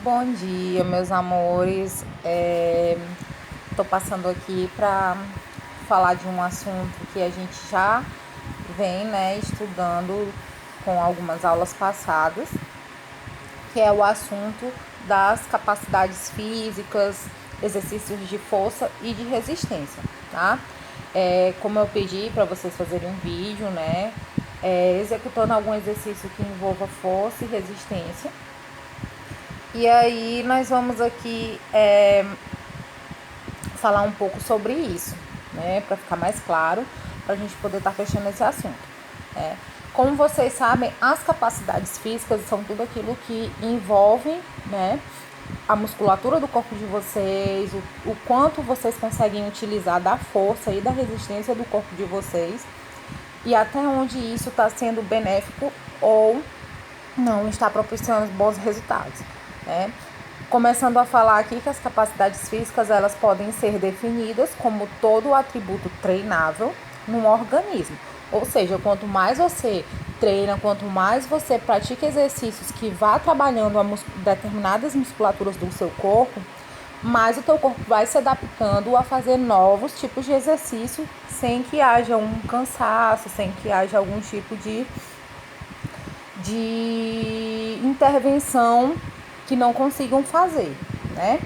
Bom dia, meus amores. Tô passando aqui para falar de um assunto que a gente já vem, estudando com algumas aulas passadas, que é o assunto das capacidades físicas, exercícios de força e de resistência, tá? Como eu pedi para vocês fazerem um vídeo, executando algum exercício que envolva força e resistência. E aí nós vamos aqui falar um pouco sobre isso, né? Para ficar mais claro, para a gente poder estar fechando esse assunto. Como vocês sabem, as capacidades físicas são tudo aquilo que envolve, né, a musculatura do corpo de vocês, o quanto vocês conseguem utilizar da força e da resistência do corpo de vocês e até onde isso está sendo benéfico ou não está propiciando bons resultados, né? Começando a falar aqui que as capacidades físicas elas podem ser definidas como todo atributo treinável num organismo. Ou seja, quanto mais você treina, quanto mais você pratica exercícios que vá trabalhando determinadas musculaturas do seu corpo, mais o teu corpo vai se adaptando a fazer novos tipos de exercício sem que haja um cansaço, sem que haja algum tipo de intervenção que não consigam fazer, né?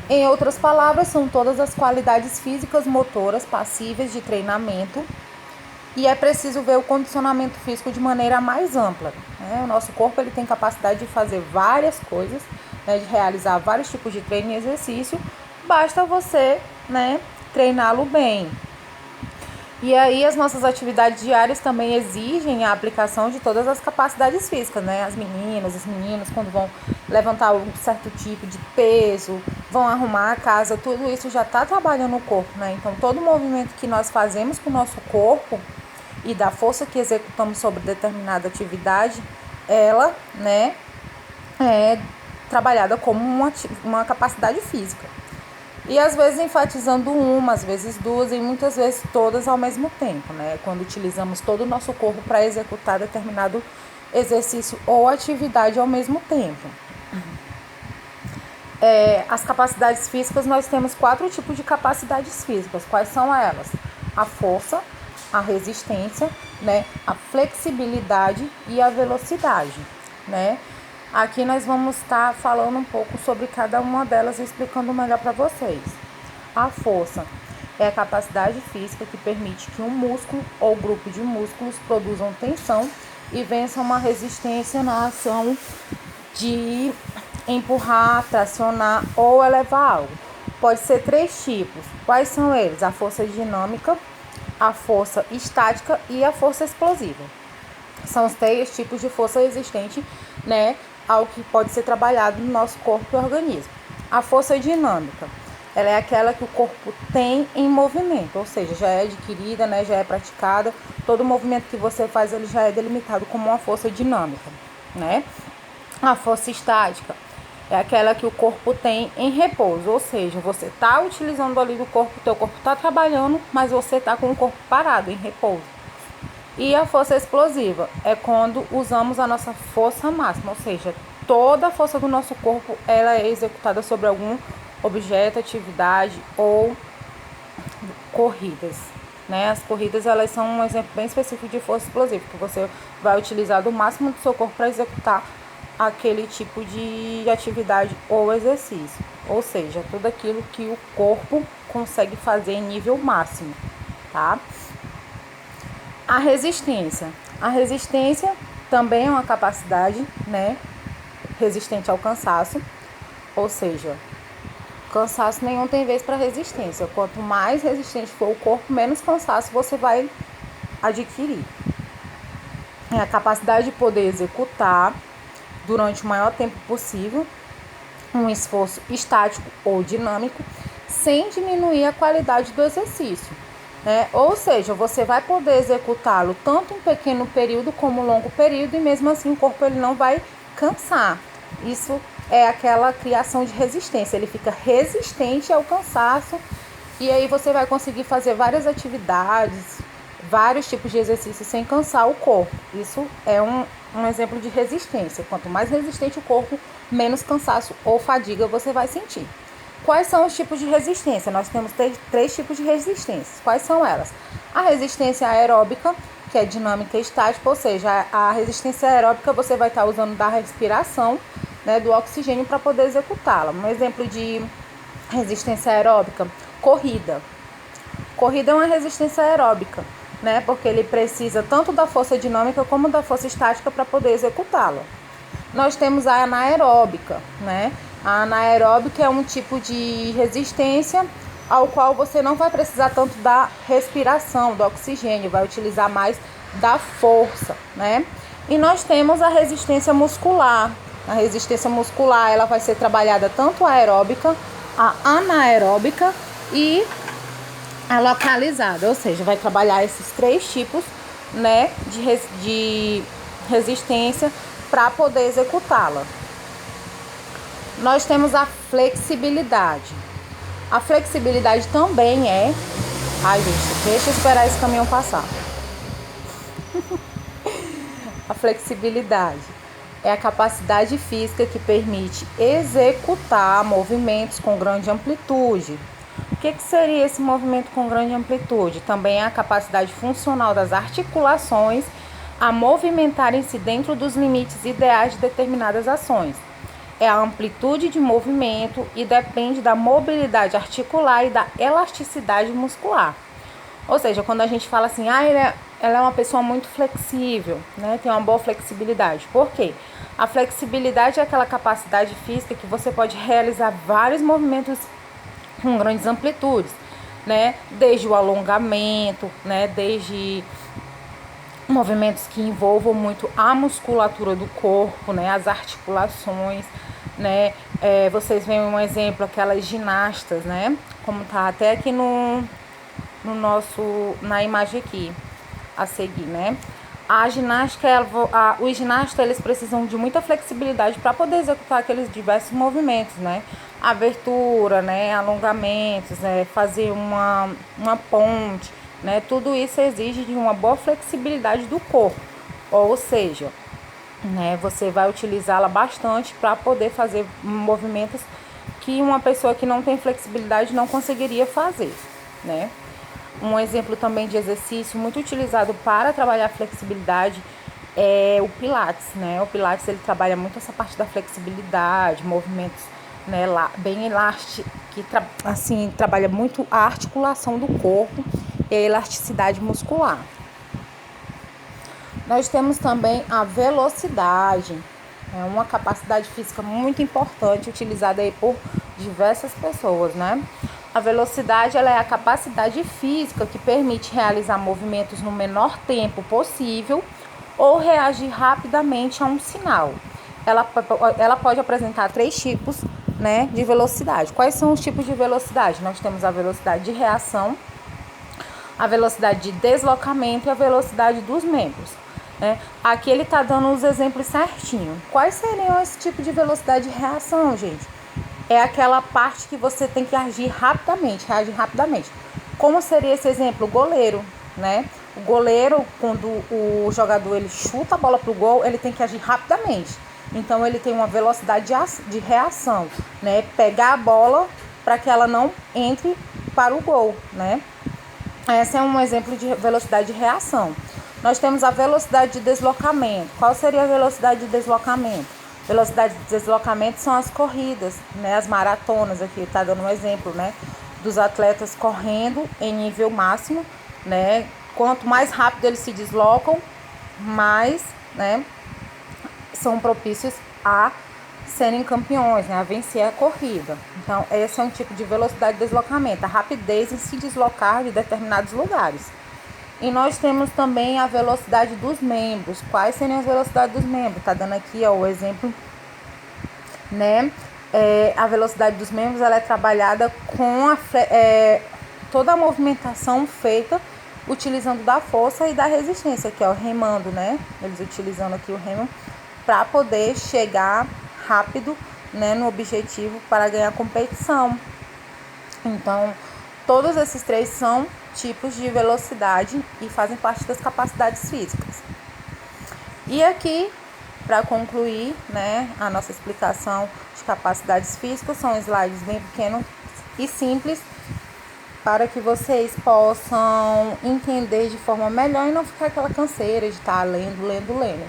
Em outras palavras, são todas as qualidades físicas motoras passíveis de treinamento e é preciso ver o condicionamento físico de maneira mais ampla, né? O nosso corpo ele tem capacidade de fazer várias coisas, né? De realizar vários tipos de treino e exercício, basta você, né, treiná-lo bem. E aí as nossas atividades diárias também exigem a aplicação de todas as capacidades físicas, né? As meninas, os meninos, quando vão levantar um certo tipo de peso, vão arrumar a casa, tudo isso já está trabalhando o corpo, né? Então todo movimento que nós fazemos com o nosso corpo e da força que executamos sobre determinada atividade, ela, né, é trabalhada como uma capacidade física. E às vezes enfatizando uma, às vezes duas e muitas vezes todas ao mesmo tempo, né? Quando utilizamos todo o nosso corpo para executar determinado exercício ou atividade ao mesmo tempo. As capacidades físicas, nós temos 4 tipos de capacidades físicas. Quais são elas? A força, a resistência, né? A flexibilidade e a velocidade, né? Aqui nós vamos estar falando um pouco sobre cada uma delas e explicando melhor para vocês. A força é a capacidade física que permite que um músculo ou grupo de músculos produzam tensão e vençam uma resistência na ação de empurrar, tracionar ou elevar algo. Pode ser 3 tipos. Quais são eles? A força dinâmica, a força estática e a força explosiva. São os 3 tipos de força resistente, né, ao que pode ser trabalhado no nosso corpo e organismo. A força dinâmica, ela é aquela que o corpo tem em movimento, ou seja, já é adquirida, né, já é praticada. Todo movimento que você faz, ele já é delimitado como uma força dinâmica, né? A força estática é aquela que o corpo tem em repouso, ou seja, você está utilizando ali do corpo, o teu corpo está trabalhando, mas você está com o corpo parado, em repouso. E a força explosiva é quando usamos a nossa força máxima, ou seja, toda a força do nosso corpo ela é executada sobre algum objeto, atividade ou corridas, né? As corridas elas são um exemplo bem específico de força explosiva, que você vai utilizar do máximo do seu corpo para executar aquele tipo de atividade ou exercício, ou seja, tudo aquilo que o corpo consegue fazer em nível máximo, tá? A resistência. A resistência também é uma capacidade, né, resistente ao cansaço, ou seja, cansaço nenhum tem vez para resistência. Quanto mais resistente for o corpo, menos cansaço você vai adquirir. É a capacidade de poder executar durante o maior tempo possível um esforço estático ou dinâmico, sem diminuir a qualidade do exercício, né? Ou seja, você vai poder executá-lo tanto em pequeno período como longo período e mesmo assim o corpo ele não vai cansar. Isso é aquela criação de resistência, ele fica resistente ao cansaço e aí você vai conseguir fazer várias atividades, vários tipos de exercícios sem cansar o corpo. Isso é um exemplo de resistência. Quanto mais resistente o corpo, menos cansaço ou fadiga você vai sentir. Quais são os tipos de resistência? Nós temos três tipos de resistência. Quais são elas? A resistência aeróbica, que é dinâmica e estática, ou seja, a resistência aeróbica você vai estar usando da respiração, né, do oxigênio para poder executá-la. Um exemplo de resistência aeróbica, corrida. Corrida é uma resistência aeróbica, né, porque ele precisa tanto da força dinâmica como da força estática para poder executá-la. Nós temos a anaeróbica, né? A anaeróbica é um tipo de resistência ao qual você não vai precisar tanto da respiração, do oxigênio, vai utilizar mais da força, né? E nós temos a resistência muscular. A resistência muscular, ela vai ser trabalhada tanto a aeróbica, a anaeróbica e a localizada, ou seja, vai trabalhar esses três tipos, né, de resistência para poder executá-la. Nós temos a flexibilidade. A flexibilidade também é... Ai, gente, deixa eu esperar esse caminhão passar. A flexibilidade é a capacidade física que permite executar movimentos com grande amplitude. O que seria esse movimento com grande amplitude? Também é a capacidade funcional das articulações a movimentarem-se dentro dos limites ideais de determinadas ações. É a amplitude de movimento e depende da mobilidade articular e da elasticidade muscular. Ou seja, quando a gente fala assim, ela é uma pessoa muito flexível, né? Tem uma boa flexibilidade. Por quê? A flexibilidade é aquela capacidade física que você pode realizar vários movimentos com grandes amplitudes, né? Desde o alongamento, né? Desde movimentos que envolvam muito a musculatura do corpo, né? As articulações, né? Vocês veem um exemplo, aquelas ginastas, né? Como tá até aqui na imagem aqui a seguir, né? A ginástica, os ginastas, eles precisam de muita flexibilidade para poder executar aqueles diversos movimentos, né? Abertura, né? Alongamentos, né? Fazer uma ponte, né? Tudo isso exige de uma boa flexibilidade do corpo, ou seja, né? Você vai utilizá-la bastante para poder fazer movimentos que uma pessoa que não tem flexibilidade não conseguiria fazer, né? Um exemplo também de exercício muito utilizado para trabalhar a flexibilidade é o Pilates, né? O Pilates, ele trabalha muito essa parte da flexibilidade, movimentos, né, bem elásticos, que trabalha muito a articulação do corpo e a elasticidade muscular. Nós temos também a velocidade, é uma capacidade física muito importante utilizada aí por diversas pessoas, né? A velocidade, ela é a capacidade física que permite realizar movimentos no menor tempo possível ou reagir rapidamente a um sinal. Ela pode apresentar três tipos, né, de velocidade. Quais são os tipos de velocidade? Nós temos a velocidade de reação, a velocidade de deslocamento e a velocidade dos membros, né? Aqui ele está dando os exemplos certinho. Quais seriam esse tipo de velocidade de reação, gente? É aquela parte que você tem que reagir rapidamente. Como seria esse exemplo? O goleiro, né? O goleiro, quando o jogador ele chuta a bola para o gol, ele tem que agir rapidamente. Então, ele tem uma velocidade de reação, né? Pegar a bola para que ela não entre para o gol, né? Esse é um exemplo de velocidade de reação. Nós temos a velocidade de deslocamento. Qual seria a velocidade de deslocamento? Velocidade de deslocamento são as corridas, né? As maratonas, aqui está dando um exemplo, né? Dos atletas correndo em nível máximo, né? Quanto mais rápido eles se deslocam, mais, né, são propícios a serem campeões, né? A vencer a corrida. Então, esse é um tipo de velocidade de deslocamento, a rapidez em se deslocar de determinados lugares. E nós temos também a velocidade dos membros. Quais seriam as velocidades dos membros? Está dando aqui, ó, o exemplo, né? A velocidade dos membros, ela é trabalhada com toda a movimentação feita utilizando da força e da resistência, que é o remando, né? Eles utilizando aqui o remo para poder chegar rápido, né, no objetivo para ganhar a competição. Então, todos esses três são tipos de velocidade e fazem parte das capacidades físicas. E aqui para concluir, né, a nossa explicação de capacidades físicas, são slides bem pequenos e simples, para que vocês possam entender de forma melhor e não ficar aquela canseira de estar lendo.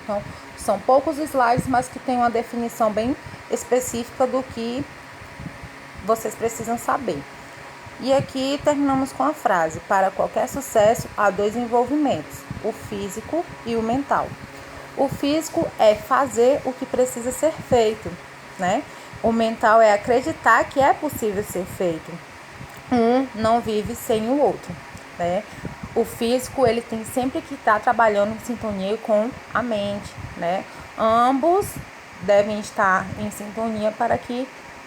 Então, são poucos slides, mas que tem uma definição bem específica do que vocês precisam saber. E aqui terminamos com a frase: para qualquer sucesso há dois envolvimentos, o físico e o mental. O físico é fazer o que precisa ser feito, né? O mental é acreditar que é possível ser feito. Um não vive sem o outro, né? O físico, ele tem sempre que estar trabalhando em sintonia com a mente, né? Ambos devem estar em sintonia para que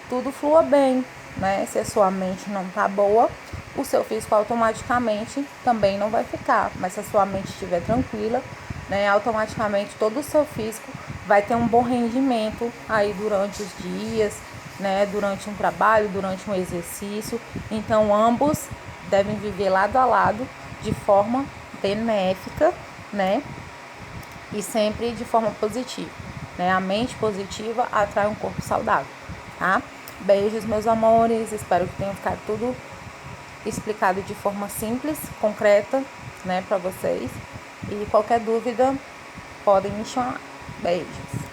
tudo flua bem, né? Se a sua mente não tá boa, o seu físico automaticamente também não vai ficar. Mas se a sua mente estiver tranquila, né, automaticamente todo o seu físico vai ter um bom rendimento aí durante os dias, né, durante um trabalho, durante um exercício. Então, ambos devem viver lado a lado de forma benéfica, né, e sempre de forma positiva, né? A mente positiva atrai um corpo saudável, tá? Beijos, meus amores, espero que tenha ficado tudo explicado de forma simples, concreta, né, para vocês. E qualquer dúvida, podem me chamar. Beijos.